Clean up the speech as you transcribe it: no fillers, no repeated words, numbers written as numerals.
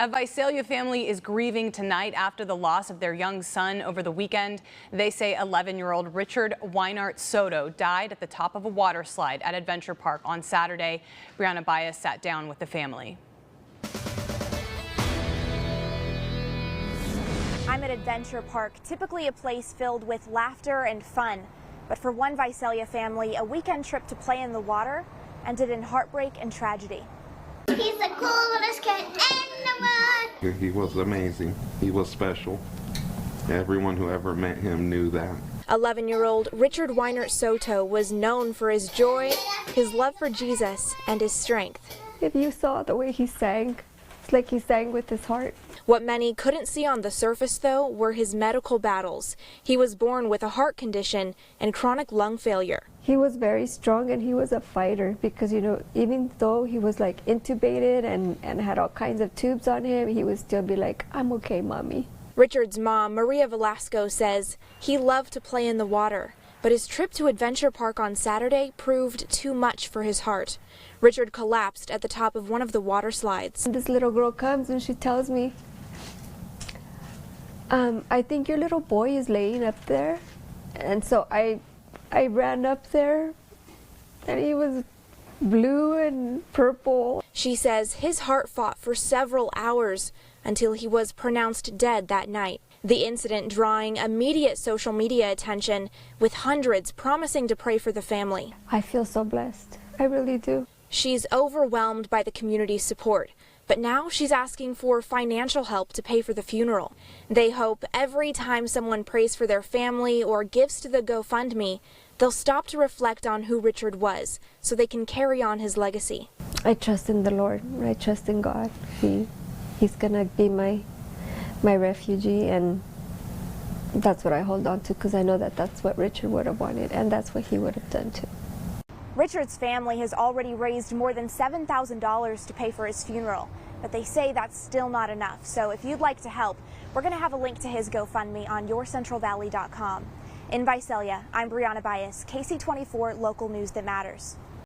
A Visalia family is grieving tonight after the loss of their young son over the weekend. They say 11-year-old Richard Weinart Soto died at the top of a water slide at Adventure Park on Saturday. Brianna Bias sat down with the family. I'm at Adventure Park, typically a place filled with laughter and fun. But for one Visalia family, a weekend trip to play in the water ended in heartbreak and tragedy. He's the coolest kid in the world. He was amazing. He was special. Everyone who ever met him knew that. 11-year-old Richard Weinart Soto was known for his joy, his love for Jesus, and his strength. If you saw the way he sang, it's like he sang with his heart. What many couldn't see on the surface, though, were his medical battles. He was born with a heart condition and chronic lung failure. He was very strong and he was a fighter because, even though he was like intubated and had all kinds of tubes on him, he would still be like, "I'm okay, mommy." Richard's mom, Maria Velasco, says he loved to play in the water, but his trip to Adventure Park on Saturday proved too much for his heart. Richard collapsed at the top of one of the water slides. This little girl comes and she tells me, I think your little boy is laying up there. And so I ran up there and he was blue and purple. She says his heart fought for several hours until he was pronounced dead that night. The incident drawing immediate social media attention, with hundreds promising to pray for the family. I feel so blessed. I really do. She's overwhelmed by the community's support, but now she's asking for financial help to pay for the funeral. They hope every time someone prays for their family or gives to the GoFundMe, they'll stop to reflect on who Richard was so they can carry on his legacy. I trust in the Lord. I trust in God. He's gonna be my refugee, and that's what I hold on to because I know that that's what Richard would have wanted, and that's what he would have done too. Richard's family has already raised more than $7,000 to pay for his funeral, but they say that's still not enough. So if you'd like to help, we're going to have a link to his GoFundMe on yourcentralvalley.com. In Visalia, I'm Brianna Bias, KC24 Local News That Matters.